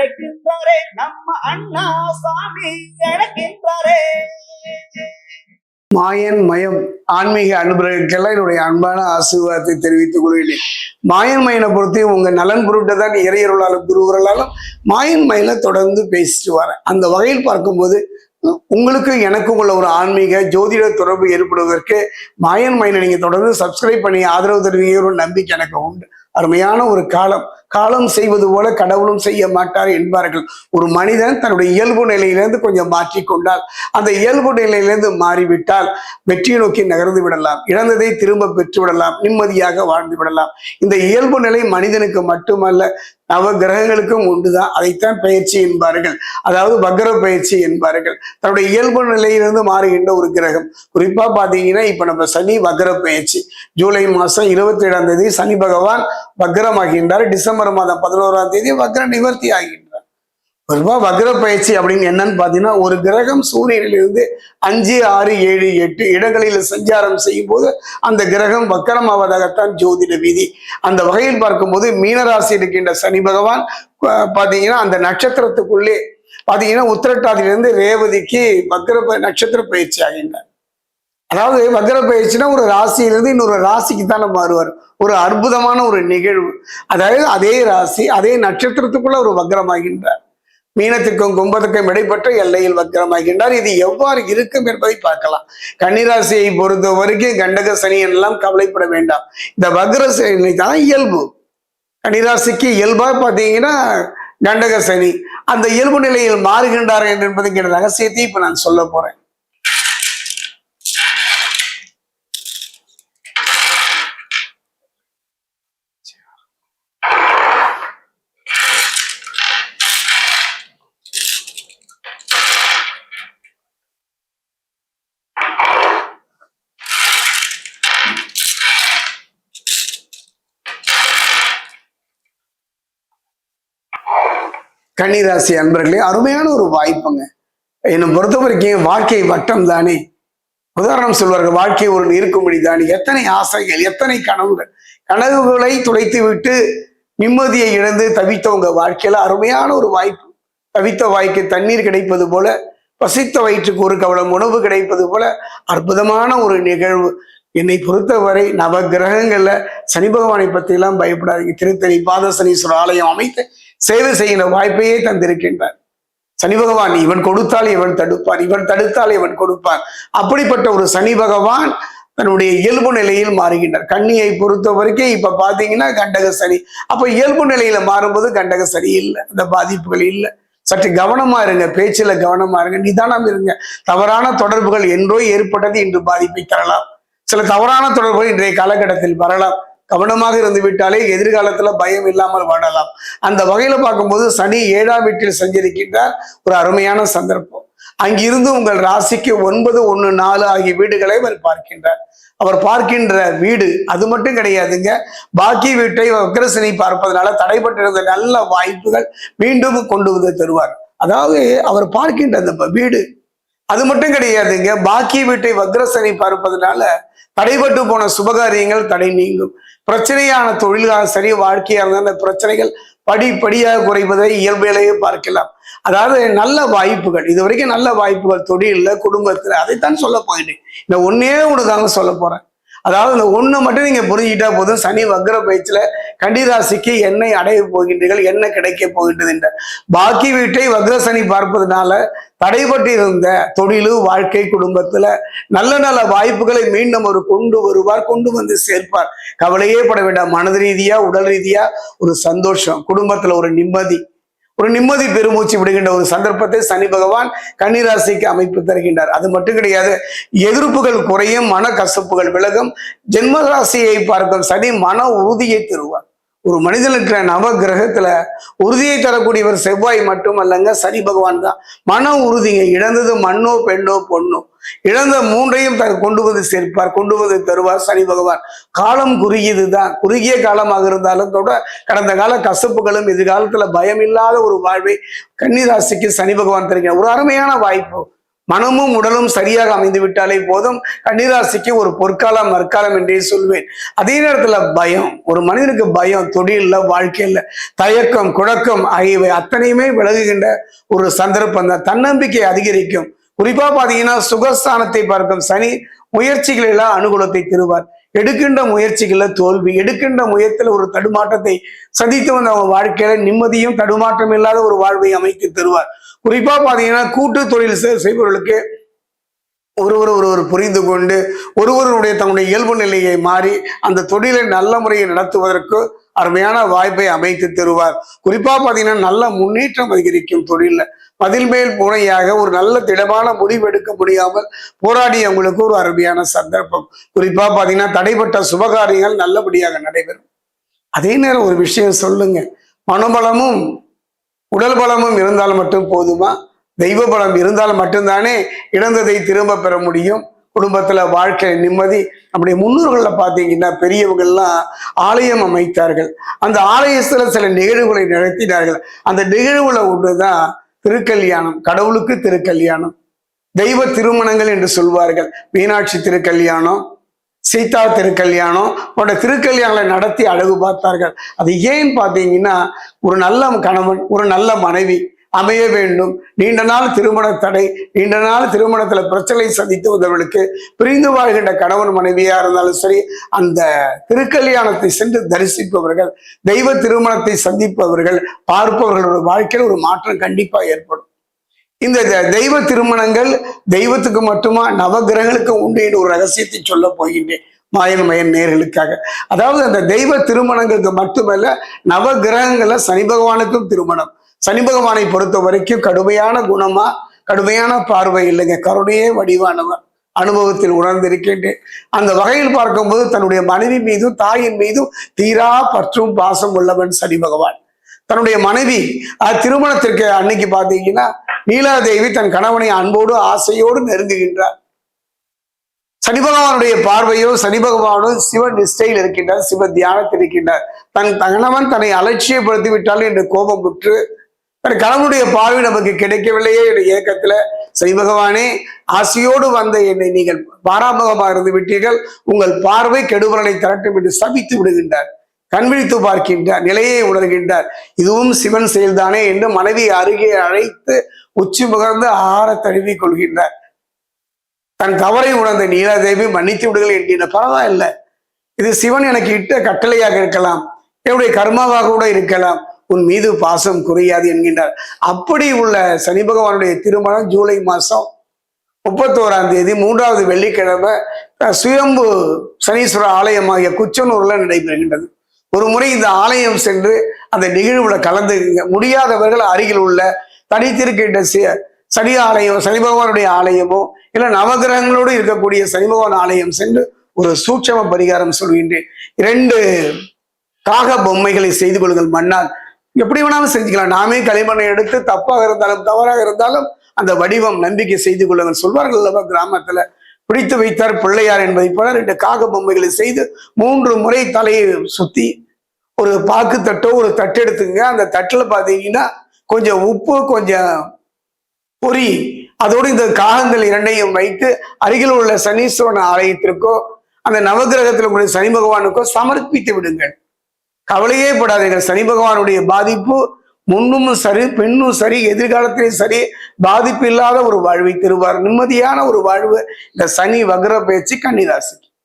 அழைக்கின்றாரே நம்ம அண்ணா சாமி அழைக்கின்றாரே. மாயன் மயம் ஆன்மீக அன்பர்களுக்கெல்லாம் என்னுடைய அன்பான ஆசீர்வாதத்தை தெரிவித்துக் கொள்கிறேன். மாயன் மயனை பொறுத்து உங்க நலன் பொருட்டு தான் இறையருளாலும் குருவர்களாலும் மாயன் மயனை தொடர்ந்து பேசிட்டு வரேன். அந்த வகையில் பார்க்கும்போது உங்களுக்கு எனக்கும் உள்ள ஒரு ஆன்மீக ஜோதிட தொடர்பு ஏற்படுவதற்கு மாயன் மயனை நீங்க தொடர்ந்து சப்ஸ்கிரைப் பண்ணி ஆதரவு தருவீங்க ஒரு நம்பிக்கை எனக்கு உண்டு. அருமையான ஒரு காலம் செய்வது போல கடவுளும் செய்ய மாட்டார் என்பார்கள். ஒரு மனிதன் தன்னுடைய இயல்பு நிலையிலிருந்து கொஞ்சம் மாற்றிக்கொண்டால், அந்த இயல்பு நிலையிலிருந்து மாறிவிட்டால் வெற்றியை நோக்கி நகர்ந்து விடலாம், இழந்ததை திரும்ப பெற்று விடலாம், நிம்மதியாக வாழ்ந்து விடலாம். இந்த இயல்பு நிலை மனிதனுக்கு மட்டுமல்ல, நவ கிரகங்களுக்கும் உண்டுதான். அதைத்தான் பயிற்சி என்பார்கள், அதாவது வக்ர பயிற்சி என்பார்கள். தன்னுடைய இயல்பு நிலையிலிருந்து மாறுகின்ற ஒரு கிரகம். குறிப்பா பாத்தீங்கன்னா இப்ப நம்ம சனி வக்ர பயிற்சி ஜூலை மாசம் 27ஆம் தேதி சனி பகவான் வக்ரமாகின்றார். டிசம்பர் மாதம் 11ஆம் தேதி வக்ர நிவர்த்தி ஆகின்றார். குறிப்பா வக்ர பயிற்சி அப்படின்னு என்னன்னு பாத்தீங்கன்னா, ஒரு கிரகம் சூரியனிலிருந்து 5, 6, 7, 8 இடங்களில் சஞ்சாரம் செய்யும் போது அந்த கிரகம் வக்கரமாவதாகத்தான் ஜோதிட விதி. அந்த வகையில் பார்க்கும்போது மீனராசி இருக்கின்ற சனி பகவான் பாத்தீங்கன்னா அந்த நட்சத்திரத்துக்குள்ளே பாத்தீங்கன்னா உத்திரட்டாதியிலிருந்து ரேவதிக்கு வக்ர நட்சத்திர பயிற்சி ஆகின்றார். அதாவது வக்ர பயிற்சினா ஒரு ராசியிலிருந்து இன்னொரு ராசிக்கு தான் மாறுவார். ஒரு அற்புதமான ஒரு நிகழ்வு. அதாவது அதே ராசி அதே நட்சத்திரத்துக்குள்ள ஒரு வக்ரமாகின்றார். மீனத்துக்கும் கும்பத்துக்கும் இடைப்பட்ட எல்லையில் வக்ரமாகின்றார். இது எவ்வாறு இருக்கும் என்பதை பார்க்கலாம். கன்னிராசியை பொறுத்த வரைக்கும் கண்டக சனி எல்லாம் கவலைப்பட வேண்டாம். இந்த வக்ர சனி தான் இயல்பு. கன்னிராசிக்கு இயல்பா பார்த்தீங்கன்னா கண்டக சனி அந்த இயல்பு நிலையில் மாறுகின்றார் என்பதுங்கிற ரகசியத்தை இப்ப நான் சொல்ல போறேன். கன்னிராசி அன்பர்களே, அருமையான ஒரு வாய்ப்புங்க. என்னை பொறுத்த வரைக்கும் வாழ்க்கை வட்டம் தானே. உதாரணம் சொல்வார்கள், வாழ்க்கை ஒரு நீர்க்கும்படி தானே. எத்தனை ஆசைகள், எத்தனை கனவுகள், கனவுகளை துளைத்து விட்டு நிம்மதியை இழந்து தவித்த உங்க வாழ்க்கையில அருமையான ஒரு வாய்ப்பு. தவித்த வாய்க்கு தண்ணீர் கிடைப்பது போல, பசித்த வயிற்றுக்கு ஒரு கவளம் உணவு கிடைப்பது போல அற்புதமான ஒரு நிகழ்வு. என்னை பொறுத்தவரை நவ கிரகங்கள்ல சனி பகவானை பத்தி எல்லாம் பயப்படாதீங்க. திருத்தணி பாதசனீஸ்வரர் ஆலயம் அமைத்து சேவை செய்கிற வாய்ப்பையே தந்திருக்கின்றார். சனி பகவான் இவன் கொடுத்தால் இவன் தடுப்பான், இவன் தடுத்தால் இவன் கொடுப்பான். அப்படிப்பட்ட ஒரு சனி பகவான் தன்னுடைய இயல்பு நிலையில் மாறுகின்றார். கன்னியை பொறுத்த வரைக்கும் இப்ப பாத்தீங்கன்னா கண்டக சனி. அப்ப இயல்பு நிலையில மாறும்போது கண்டக சனி இல்லை, அந்த பாதிப்புகள் இல்லை. சற்று கவனமா இருங்க, பேச்சுல கவனமா இருங்க, நிதானம் இருங்க. தவறான தொடர்புகள் என்றோ ஏற்பட்டது இன்று பாதிப்பை தரலாம். சில தவறான தொடர்புகள் இன்றைய காலகட்டத்தில் வரலாம். கவனமாக இருந்து விட்டாலே எதிர்காலத்துல பயம் இல்லாமல் வாழலாம். அந்த வகையில பார்க்கும்போது சனி 7ஆம் வீட்டில் சஞ்சரிக்கின்றார். ஒரு அருமையான சந்தர்ப்பம். அங்கிருந்து உங்கள் ராசிக்கு 9, 1, 4 ஆகிய வீடுகளை அவர் பார்க்கின்றார். அவர் பார்க்கின்ற வீடு அது மட்டும் கிடையாதுங்க, பாக்கி வீட்டை வக்ரசனி பார்ப்பதனால தடைபட்டிருந்த நல்ல வாய்ப்புகள் மீண்டும் கொண்டு வந்து தருவார். அதாவது அவர் பார்க்கின்ற அந்த வீடு அது மட்டும் கிடையாதுங்க, பாக்கி வீட்டை வக்ரசனி பார்ப்பதனால தடைபட்டு போன சுபகாரியங்கள் தடை நீங்கும். பிரச்சனையான தொழிலாக சரி, வாழ்க்கையாக இருந்த அந்த பிரச்சனைகள் படிப்படியாக குறைவதை இயல்பிலேயே பார்க்கலாம். அதாவது நல்ல வாய்ப்புகள், இது வரைக்கும் நல்ல வாய்ப்புகள் தொழில, குடும்பத்துல, அதைத்தான் சொல்ல போயிட்டேன். இந்த ஒன்னே ஒண்ணுதாங்க சொல்ல போறேன். அதாவது இந்த ஒண்ணு மட்டும் நீங்க புரிஞ்சுக்கிட்டா போதும். சனி வக்ர பயிற்சியில கன்னிராசிக்கு என்ன அடைய போகின்றீர்கள், என்ன கிடைக்க போகின்றது என்ற பாக்கி வீட்டை வக்ர சனி பார்ப்பதனால தடைபட்டு இருந்த தொழிலு, வாழ்க்கை, குடும்பத்துல நல்ல நல்ல வாய்ப்புகளை மீண்டும் ஒரு கொண்டு வருவார், கொண்டு வந்து சேர்ப்பார். கவலையே பட வேண்டாம். மனது ரீதியா, உடல் ரீதியா ஒரு சந்தோஷம், குடும்பத்துல ஒரு நிம்மதி பெருமூச்சு விடுகின்ற ஒரு சந்தர்ப்பத்தை சனி பகவான் கன்னிராசிக்கு அமைப்பு தருகின்றார். அது மட்டும் கிடையாது, எதிர்ப்புகள் குறையும், மன கசப்புகள் விலகும். ஜென்மராசியை பார்க்கும் சனி மன உறுதியை தருவார். ஒரு மனிதனுக்கு நவ கிரகத்துல உறுதியை தரக்கூடியவர் செவ்வாய் மட்டுமல்லங்க, சனி பகவான் தான். மன உறுதியை இழந்தது மண்ணோ பெண்ணோ பொண்ணோ இழந்த மூன்றையும் கொண்டு வந்து சேர்ப்பார், கொண்டு வந்து தருவார் சனி பகவான். காலம் குறுகியதுதான், குறுகிய காலமாக இருந்தாலும் கூட கடந்த கால கசப்புகளும் எதிர்காலத்துல பயம் இல்லாத ஒரு வாழ்வை கன்னிராசிக்கு சனி பகவான் தருகிறார். ஒரு அருமையான வாய்ப்பு. மனமும் உடலும் சரியாக அமைந்து விட்டாலே போதும். கன்னிராசிக்கு ஒரு பொற்காலம் மற்காலம் என்றே சொல்வேன். அதே நேரத்துல பயம், ஒரு மனிதனுக்கு பயம் தொழில்ல, வாழ்க்கையில தயக்கம், குழக்கம் ஆகியவை அத்தனையுமே விலகுகின்ற ஒரு சந்தர்ப்பம் தான். தன்னம்பிக்கை அதிகரிக்கும். குறிப்பா பாத்தீங்கன்னா சுகஸ்தானத்தை பார்க்கும் சனி முயற்சிகளில் அனுகூலத்தை தருவார். எடுக்கின்ற முயற்சிகள்ல தோல்வி, எடுக்கின்ற முயற்சியில ஒரு தடுமாற்றத்தை சந்தித்து வந்த அவங்க வாழ்க்கையில நிம்மதியும் தடுமாற்றம் இல்லாத ஒரு வாழ்வை அமைத்து தருவார். குறிப்பா பாத்தீங்கன்னா கூட்டு தொழில் செய்பவர்களுக்கு ஒருவர் புரிந்து கொண்டு ஒருவருடைய தன்னுடைய இயல்பு நிலையை மாறி அந்த தொழிலை நல்ல முறையில் நடத்துவதற்கு அருமையான வாய்ப்பை அமைத்து தருவார். குறிப்பா பாத்தீங்கன்னா நல்ல முன்னேற்றம் அதிகரிக்கும். தொழில பதில் மேல் முறையாக ஒரு நல்ல திடமான முடிவு எடுக்க முடியாமல் போராடியவங்களுக்கு ஒரு அருமையான சந்தர்ப்பம். குறிப்பா பாத்தீங்கன்னா தடைப்பட்ட சுபகாரியங்கள் நல்லபடியாக நடைபெறும். அதே நேரம் ஒரு விஷயம் சொல்லுங்க, மனபலமும் உடல் பலமும் இருந்தால் மட்டும் போதுமா? தெய்வ பலம் இருந்தால் மட்டும்தானே இழந்ததை திரும்ப பெற முடியும். குடும்பத்துல வாழ்க்கை நிம்மதி. நம்முடைய முன்னோர்கள்ல பாத்தீங்கன்னா பெரியவங்கள்லாம் ஆலயம் அமைத்தார்கள். அந்த ஆலயத்துல சில நிகழ்வுகளை நடத்தினார்கள். அந்த நிகழ்வுல ஒன்றுதான் திருக்கல்யாணம். கடவுளுக்கு திருக்கல்யாணம், தெய்வ திருமணங்கள் என்று சொல்வார்கள். மீனாட்சி திருக்கல்யாணம், சீதா திருக்கல்யாணம் போன்ற திருக்கல்யாணங்களை நடத்தி அழகு பார்த்தார்கள். அது ஏன்னு பாத்தீங்கன்னா ஒரு நல்ல கணவன், ஒரு நல்ல மனைவி அமைய வேண்டும். நீண்ட நாள் திருமண தடை, நீண்ட நாள் திருமணத்துல பிரச்சனை சந்தித்து வந்தவர்களுக்கு பிரிந்து வாழ்கின்ற கணவன் மனைவியா இருந்தாலும் சரி, அந்த திருக்கல்யாணத்தை சென்று தரிசிப்பவர்கள், தெய்வ திருமணத்தை சந்திப்பவர்கள், பார்ப்பவர்களோட வாழ்க்கையில் ஒரு மாற்றம் கண்டிப்பா ஏற்படும். இந்த தெய்வ திருமணங்கள் தெய்வத்துக்கு மட்டுமா, நவகிரகங்களுக்கு உண்டு என்று ஒரு ரகசியத்தை சொல்ல போகின்றேன் மாயன் நேர்களுக்காக. அதாவது அந்த தெய்வ திருமணங்களுக்கு மட்டுமல்ல, நவகிரகங்கள்ல சனி பகவானுக்கும் திருமணம். சனி பகவானை பொறுத்த வரைக்கும் கடுமையான குணமா, கடுமையான பார்வை இல்லைங்க, கருணையே வடிவானவர். அனுபவத்தில் உணர்ந்திருக்கின்றேன். அந்த வகையில் பார்க்கும்போது தன்னுடைய மனைவி மீதும் தாயின் மீதும் தீரா பற்றும் பாசம் உள்ளவன் சனி பகவான். தன்னுடைய மனைவி திருமணத்திற்கு அன்னைக்கு பாத்தீங்கன்னா நீலாதேவி தன் கணவனை அன்போடு ஆசையோடு நெருங்குகின்றார். சனி பகவானுடைய பார்வையோ, சனி பகவானோ சிவ நிஷ்டையில் இருக்கின்றார், சிவ தியானத்தில் இருக்கின்றார். தன் கணவன் தன்னை அலட்சியப்படுத்தி விட்டால் என்று கோபம் விட்டு தன் கணவனுடைய பார்வை நமக்கு கிடைக்கவில்லையே என்ற ஏக்கத்துல, சனி பகவானே ஆசையோடு வந்த என்னை நீங்கள் பாராமுகமாக இருந்து விட்டீர்கள், உங்கள் பார்வை கெடுபலனை திரட்டும் என்று சபித்து விடுகின்றார். கண்விழித்து பார்க்கின்றார், நிலையை உணர்கின்றார். இதுவும் சிவன் செயல்தானே என்று மனைவி அருகே அழைத்து உச்சி முகர்ந்து ஆற தழுவி கொள்கின்றார். தன் தவறை உணர்ந்த நீலாதேவி மன்னித்து விடுங்கள் என்கின்ற, பரவாயில்ல, இது சிவன் எனக்கு இட்ட கட்டளையாக இருக்கலாம், என்னுடைய கர்மாவாக கூட இருக்கலாம், உன் மீது பாசம் குறையாது என்கின்றார். அப்படி உள்ள சனி பகவானுடைய திருமணம் ஜூலை மாசம் 31ஆம் தேதி 3வது வெள்ளிக்கிழமை சுயம்பு சனீஸ்வர ஆலயமாகிய குச்சனூர்ல நடைபெறுகின்றது. ஒரு முறை இந்த ஆலயம் சென்று அந்த நிகழ்வுல கலந்து முடியாதவர்கள் அருகில் உள்ள தனித்திருக்கின்ற சனி ஆலயம், சனி பகவானுடைய ஆலயமோ இல்ல நவகிரகங்களோடு இருக்கக்கூடிய சனி பகவான் ஆலயம் சென்று ஒரு சூட்சம பரிகாரம் சொல்கின்றேன். 2 காக பொம்மைகளை செய்து கொள்ளுங்கள். மண்ணால் எப்படி வேணாலும் செஞ்சுக்கலாம். நாமே களிமண்ணை எடுத்து தப்பாக இருந்தாலும் தவறாக இருந்தாலும் அந்த வடிவம் நம்பிக்கை செய்து கொள்ளுங்கள் சொல்வார்கள் அல்லவா கிராமத்துல. பிடித்து வைத்தார் பிள்ளையார் என்பதை போல 2 காக பொம்மைகளை செய்து 3 முறை தலையை சுத்தி ஒரு பாக்கு தட்டோ ஒரு தட்டு எடுத்துங்க. அந்த தட்டுல பாத்தீங்கன்னா கொஞ்சம் உப்பு, கொஞ்சம் பொறி, அதோடு இந்த காகங்கள் 2ஐயும் வைத்து அருகில் உள்ள சனீஸ்வரன் ஆலயத்திற்கோ அந்த நவகிரகத்தில் உள்ள சனி பகவானுக்கோ சமர்ப்பித்து விடுங்கள். கவலையே படாதீர்கள். சனி பகவானுடைய பாதிப்பு முன்னும் சரி, பெண்ணும் சரி, எதிர்காலத்திலும் சரி, பாதிப்பு இல்லாத ஒரு வாழ்வை தருவார். நிம்மதியான ஒரு வாழ்வு இந்த சனி வக்ர பயிற்சி கன்னிராசிக்கு.